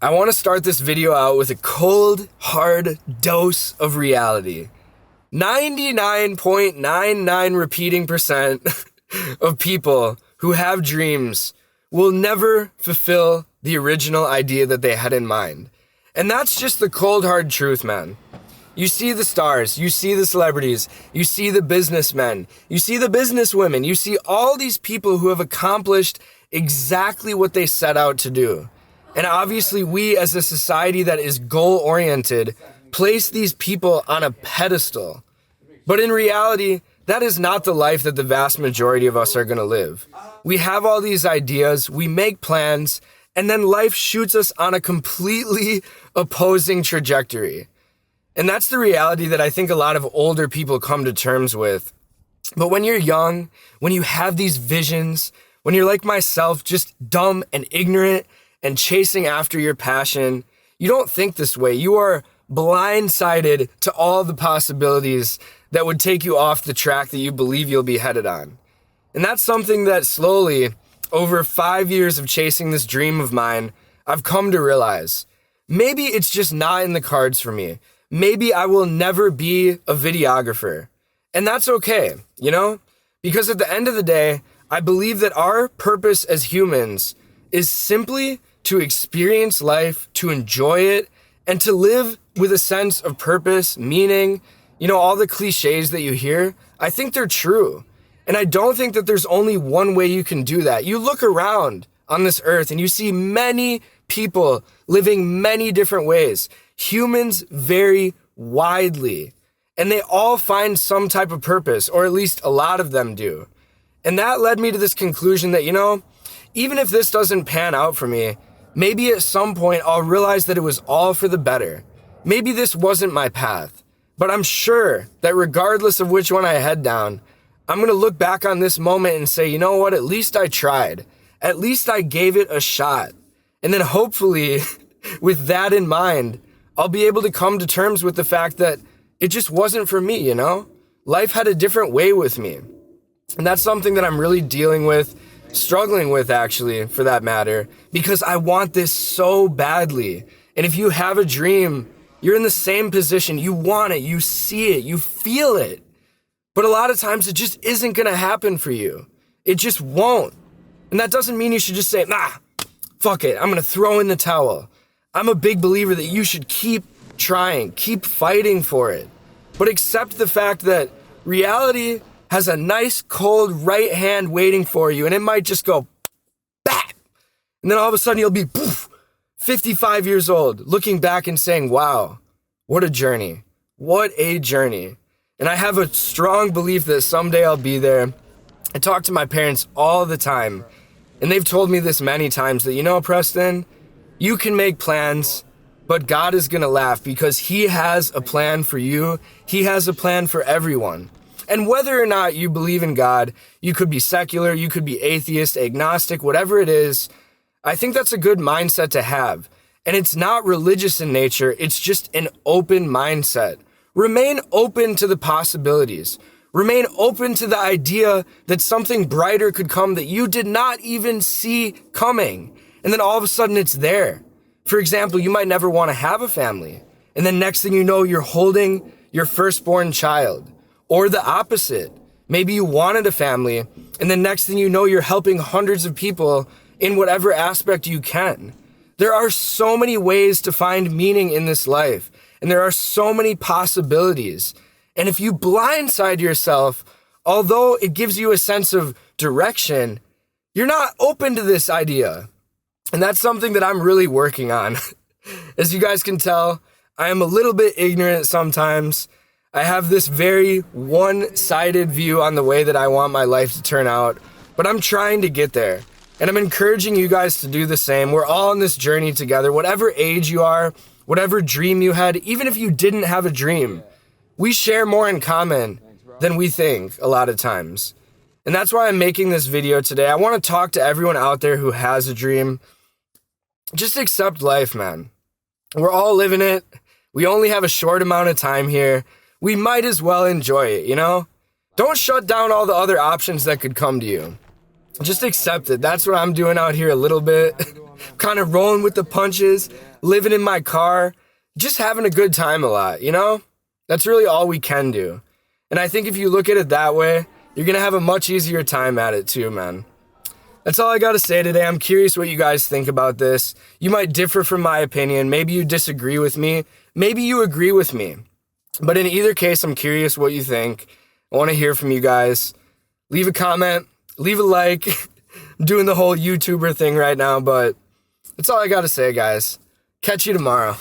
I want to start this video out with a cold, hard dose of reality. 99.99 repeating percent of people who have dreams will never fulfill the original idea that they had in mind. And that's just the cold, hard truth, man. You see the stars, you see the celebrities, you see the businessmen, you see the businesswomen, you see all these people who have accomplished exactly what they set out to do. And obviously we as a society that is goal-oriented place these people on a pedestal. But in reality, that is not the life that the vast majority of us are going to live. We have all these ideas, we make plans, and then life shoots us on a completely opposing trajectory. And that's the reality that I think a lot of older people come to terms with. But when you're young, when you have these visions, when you're like myself, just dumb and ignorant and chasing after your passion, you don't think this way. You are blindsided to all the possibilities that would take you off the track that you believe you'll be headed on. And that's something that slowly, over 5 years of chasing this dream of mine, I've come to realize. Maybe it's just not in the cards for me. Maybe I will never be a videographer. And that's okay, you know? Because at the end of the day, I believe that our purpose as humans is simply to experience life, to enjoy it, and to live with a sense of purpose, meaning, you know, all the cliches that you hear, I think they're true. And I don't think that there's only one way you can do that. You look around on this earth and you see many people living many different ways. Humans vary widely, and they all find some type of purpose, or at least a lot of them do. And that led me to this conclusion that, you know, even if this doesn't pan out for me, maybe at some point I'll realize that it was all for the better. Maybe this wasn't my path, but I'm sure that regardless of which one I head down, I'm going to look back on this moment and say, you know what, at least I tried. At least I gave it a shot. And then hopefully, with that in mind, I'll be able to come to terms with the fact that it just wasn't for me, you know? Life had a different way with me. And that's something that I'm really dealing with, struggling with actually, for that matter, because I want this so badly. And if you have a dream, you're in the same position. You want it, you see it, you feel it. But a lot of times it just isn't gonna happen for you. It just won't. And that doesn't mean you should just say, nah, fuck it, I'm gonna throw in the towel. I'm a big believer that you should keep trying, keep fighting for it. But accept the fact that reality has a nice cold right hand waiting for you, and it might just go back. And then all of a sudden you'll be 55 years old, looking back and saying, wow, what a journey. What a journey. And I have a strong belief that someday I'll be there. I talk to my parents all the time, and they've told me this many times that, you know, Preston, you can make plans, but God is going to laugh because He has a plan for you. He has a plan for everyone. And whether or not you believe in God, you could be secular, you could be atheist, agnostic, whatever it is, I think that's a good mindset to have. And it's not religious in nature, it's just an open mindset. Remain open to the possibilities. Remain open to the idea that something brighter could come that you did not even see coming. And then all of a sudden it's there. For example, you might never want to have a family. And then next thing you know, you're holding your firstborn child. Or the opposite. Maybe you wanted a family, and then next thing you know, you're helping hundreds of people in whatever aspect you can. There are so many ways to find meaning in this life, and there are so many possibilities. And if you blindside yourself, although it gives you a sense of direction, you're not open to this idea. And that's something that I'm really working on. As you guys can tell, I am a little bit ignorant sometimes. I have this very one-sided view on the way that I want my life to turn out, but I'm trying to get there. And I'm encouraging you guys to do the same. We're all on this journey together. Whatever age you are, whatever dream you had, even if you didn't have a dream, we share more in common than we think a lot of times. And that's why I'm making this video today. I want to talk to everyone out there who has a dream. Just accept life, man. We're all living it. We only have a short amount of time here. We might as well enjoy it, you know? Don't shut down all the other options that could come to you. Just accept it. That's what I'm doing out here a little bit. Kind of rolling with the punches. living in my car, just having a good time a lot, you know? That's really all we can do. And I think if you look at it that way, you're going to have a much easier time at it too, man. That's all I got to say today. I'm curious what you guys think about this. You might differ from my opinion. Maybe you disagree with me. Maybe you agree with me. But in either case, I'm curious what you think. I want to hear from you guys. Leave a comment. Leave a like. I'm doing the whole YouTuber thing right now, but that's all I got to say, guys. Catch you tomorrow.